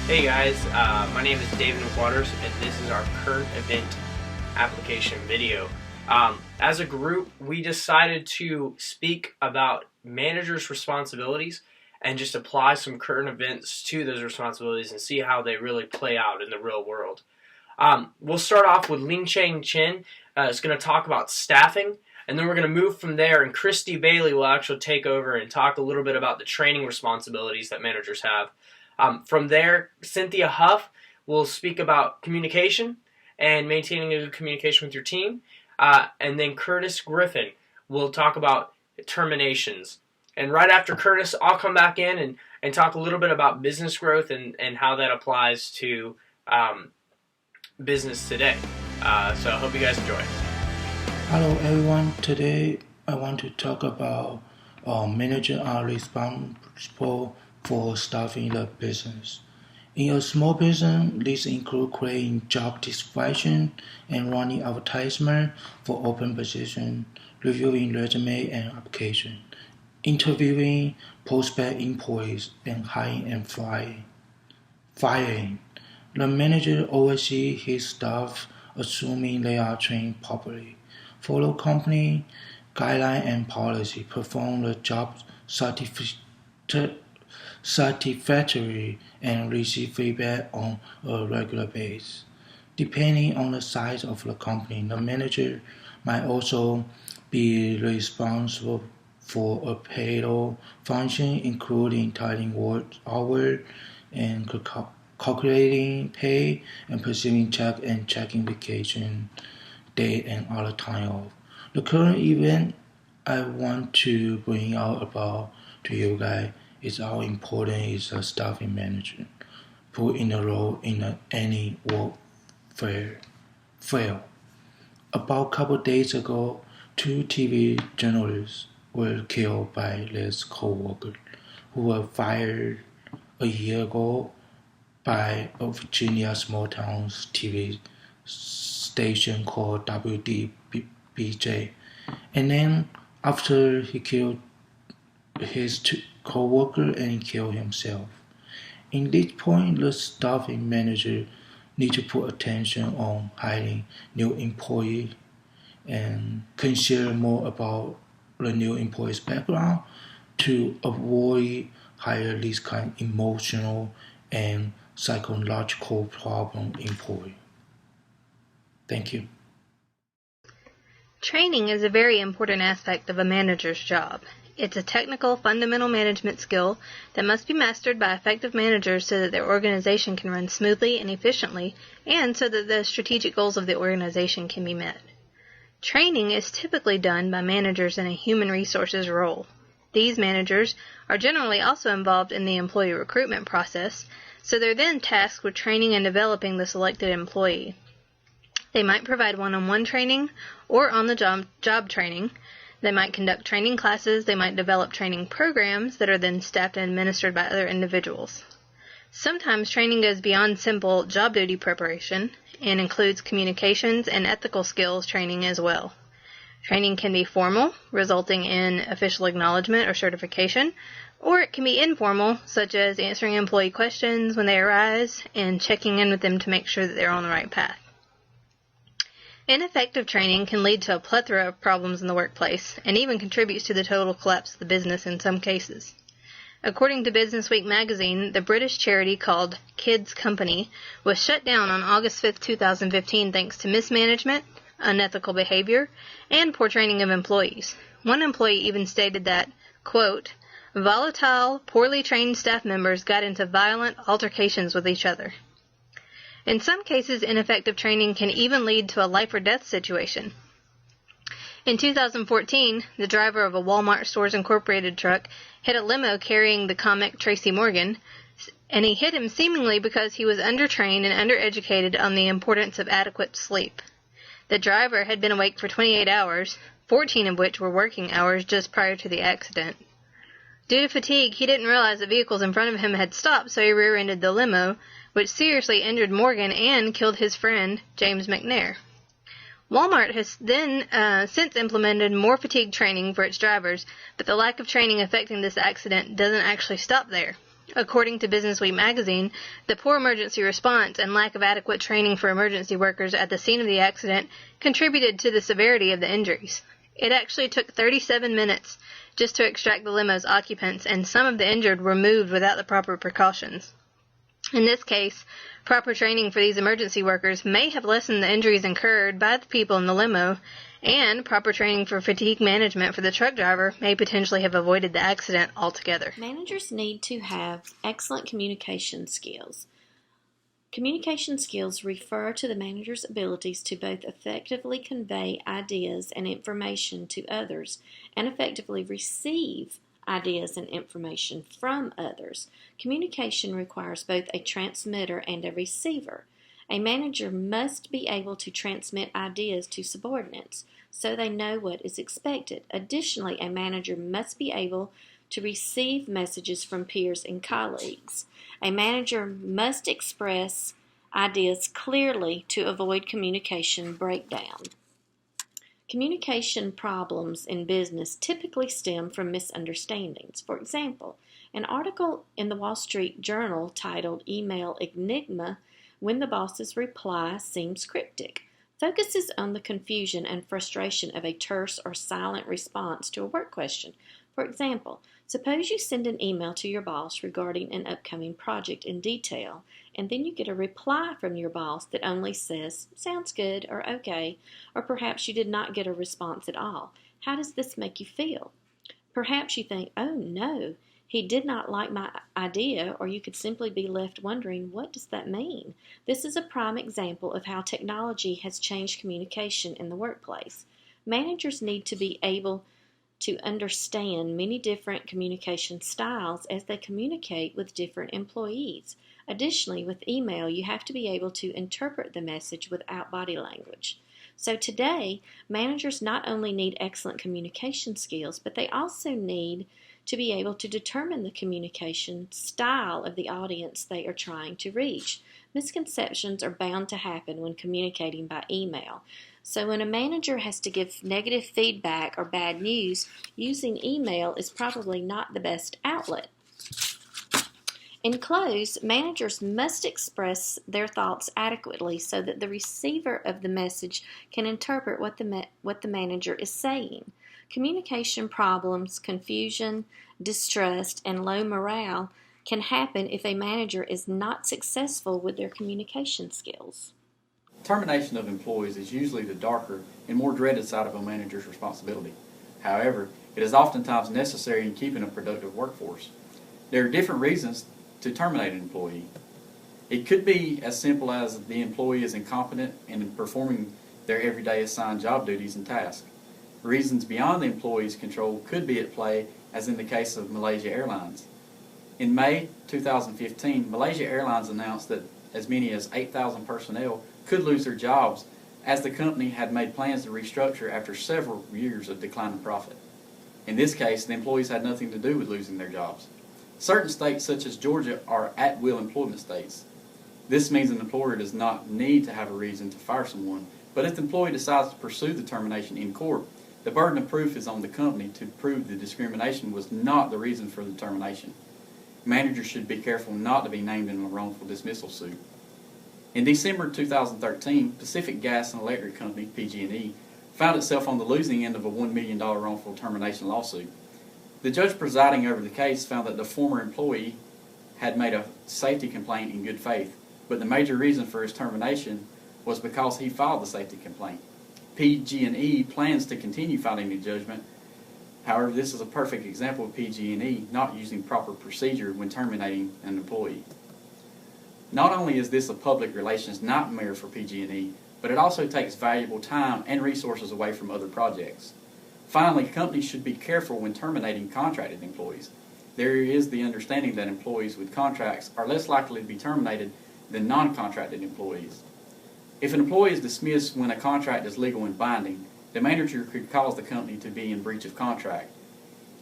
Hey guys, my name is David McWaters, and this is our current event application video. As a group, we decided to speak about managers' responsibilities and just apply some current events to those responsibilities and see how they really play out in the real world. We'll start off with Ling Chang Chen. It's going to talk about staffing, and then we're going to move from there, and Christy Bailey will actually take over and talk a little bit about the training responsibilities that managers have. From there, Cynthia Huff will speak about communication and maintaining a good communication with your team. And then Curtis Griffin will talk about terminations. And right after Curtis, I'll come back in and talk a little bit about business growth and how that applies to business today. So I hope you guys enjoy. Hello everyone. Today I want to talk about managers are responsible for staffing the business. In a small business, this includes creating job description and running advertisement for open position, reviewing resume and application, interviewing prospect employees, and hiring and firing. The manager oversees his staff, assuming they are trained properly, follow company guidelines and policy, perform the job satisfactorily, and receive feedback on a regular basis. Depending on the size of the company, the manager might also be responsible for a payroll function, including tying work hours and calculating pay and receiving check and checking vacation day and other time off. The current event I want to bring out about to you guys is how important is a staffing manager put in a role in any work field. About a couple days ago, 2 TV journalists were killed by their co-workers who were fired a year ago by a Virginia small town TV station called WDBJ. And then after he killed his co-worker and he killed himself. In this point, the staffing manager need to put attention on hiring new employee and consider more about the new employee's background to avoid hire this kind of emotional and psychological problem employee. Thank you. Training is a very important aspect of a manager's job. It's a technical, fundamental management skill that must be mastered by effective managers so that their organization can run smoothly and efficiently, and so that the strategic goals of the organization can be met. Training is typically done by managers in a human resources role. These managers are generally also involved in the employee recruitment process, so they're then tasked with training and developing the selected employee. They might provide one-on-one training or on-the-job training. They might conduct training classes. They might develop training programs that are then staffed and administered by other individuals. Sometimes training goes beyond simple job duty preparation and includes communications and ethical skills training as well. Training can be formal, resulting in official acknowledgement or certification, or it can be informal, such as answering employee questions when they arise and checking in with them to make sure that they're on the right path. Ineffective training can lead to a plethora of problems in the workplace and even contributes to the total collapse of the business in some cases. According to Businessweek magazine, the British charity called Kids Company was shut down on August 5, 2015 thanks to mismanagement, unethical behavior, and poor training of employees. One employee even stated that, quote, volatile, poorly trained staff members got into violent altercations with each other. In some cases, ineffective training can even lead to a life-or-death situation. In 2014, the driver of a Walmart Stores Incorporated truck hit a limo carrying the comic Tracy Morgan, and he hit him seemingly because he was undertrained and undereducated on the importance of adequate sleep. The driver had been awake for 28 hours, 14 of which were working hours just prior to the accident. Due to fatigue, he didn't realize the vehicles in front of him had stopped, so he rear-ended the limo, which seriously injured Morgan and killed his friend, James McNair. Walmart has then since implemented more fatigue training for its drivers, but the lack of training affecting this accident doesn't actually stop there. According to Businessweek magazine, the poor emergency response and lack of adequate training for emergency workers at the scene of the accident contributed to the severity of the injuries. It actually took 37 minutes just to extract the limo's occupants, and some of the injured were moved without the proper precautions. In this case, proper training for these emergency workers may have lessened the injuries incurred by the people in the limo, and proper training for fatigue management for the truck driver may potentially have avoided the accident altogether. Managers need to have excellent communication skills. Communication skills refer to the manager's abilities to both effectively convey ideas and information to others and effectively receive ideas and information from others. Communication requires both a transmitter and a receiver. A manager must be able to transmit ideas to subordinates so they know what is expected. Additionally, a manager must be able to receive messages from peers and colleagues. A manager must express ideas clearly to avoid communication breakdown. Communication problems in business typically stem from misunderstandings. For example, an article in the Wall Street Journal titled "Email Enigma: When the Boss's Reply Seems Cryptic" focuses on the confusion and frustration of a terse or silent response to a work question. For example, suppose you send an email to your boss regarding an upcoming project in detail, and then you get a reply from your boss that only says, "Sounds good," or "Okay," or perhaps you did not get a response at all. How does this make you feel? Perhaps you think, "Oh no, he did not like my idea," or you could simply be left wondering, what does that mean? This is a prime example of how technology has changed communication in the workplace. Managers need to be able to understand many different communication styles as they communicate with different employees. Additionally, with email, you have to be able to interpret the message without body language. So today, managers not only need excellent communication skills, but they also need to be able to determine the communication style of the audience they are trying to reach. Misconceptions are bound to happen when communicating by email. So when a manager has to give negative feedback or bad news, using email is probably not the best outlet. In close, managers must express their thoughts adequately so that the receiver of the message can interpret what the manager is saying. Communication problems, confusion, distrust, and low morale can happen if a manager is not successful with their communication skills. Termination of employees is usually the darker and more dreaded side of a manager's responsibility. However, it is oftentimes necessary in keeping a productive workforce. There are different reasons to terminate an employee. It could be as simple as the employee is incompetent in performing their everyday assigned job duties and tasks. Reasons beyond the employee's control could be at play, as in the case of Malaysia Airlines. In May 2015, Malaysia Airlines announced that as many as 8,000 personnel could lose their jobs as the company had made plans to restructure after several years of declining profit. In this case, the employees had nothing to do with losing their jobs. Certain states such as Georgia are at-will employment states. This means an employer does not need to have a reason to fire someone, but if the employee decides to pursue the termination in court, the burden of proof is on the company to prove the discrimination was not the reason for the termination. Managers should be careful not to be named in a wrongful dismissal suit. In December 2013, Pacific Gas and Electric Company, PG&E, found itself on the losing end of a $1 million wrongful termination lawsuit. The judge presiding over the case found that the former employee had made a safety complaint in good faith, but the major reason for his termination was because he filed the safety complaint. PG&E plans to continue filing the judgment. However, this is a perfect example of PG&E not using proper procedure when terminating an employee. Not only is this a public relations nightmare for PG&E, but it also takes valuable time and resources away from other projects. Finally, companies should be careful when terminating contracted employees. There is the understanding that employees with contracts are less likely to be terminated than non-contracted employees. If an employee is dismissed when a contract is legal and binding, the manager could cause the company to be in breach of contract.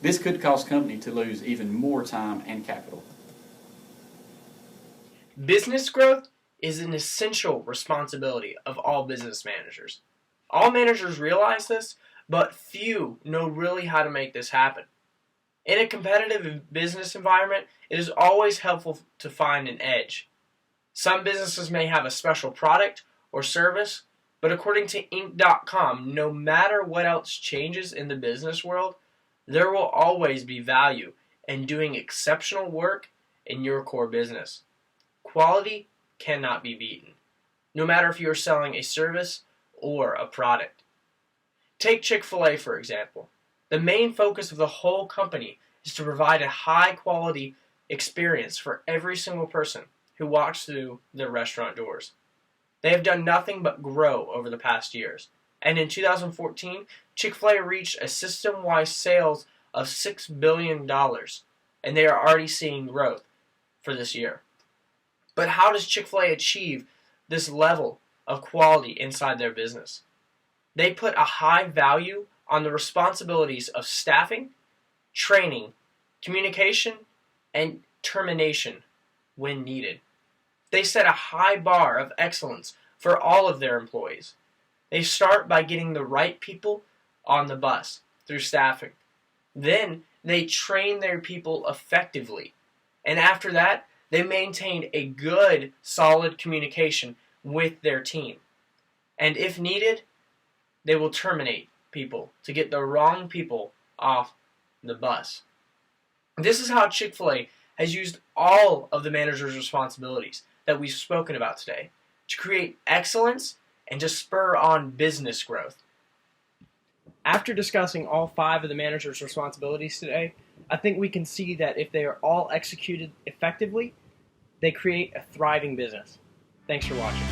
This could cause the company to lose even more time and capital. Business growth is an essential responsibility of all business managers. All managers realize this, but few know really how to make this happen. In a competitive business environment, it is always helpful to find an edge. Some businesses may have a special product or service, but according to Inc.com, no matter what else changes in the business world, there will always be value in doing exceptional work in your core business. Quality cannot be beaten, no matter if you are selling a service or a product. Take Chick-fil-A, for example. The main focus of the whole company is to provide a high-quality experience for every single person who walks through their restaurant doors. They have done nothing but grow over the past years. And in 2014, Chick-fil-A reached a system-wide sales of $6 billion, and they are already seeing growth for this year. But how does Chick-fil-A achieve this level of quality inside their business? They put a high value on the responsibilities of staffing, training, communication, and termination when needed. They set a high bar of excellence for all of their employees. They start by getting the right people on the bus through staffing. Then they train their people effectively. And after that, they maintain a good, solid communication with their team. And if needed, they will terminate people to get the wrong people off the bus. This is how Chick-fil-A has used all of the manager's responsibilities that we've spoken about today to create excellence and to spur on business growth. After discussing all 5 of the manager's responsibilities today, I think we can see that if they are all executed effectively, they create a thriving business. Thanks for watching.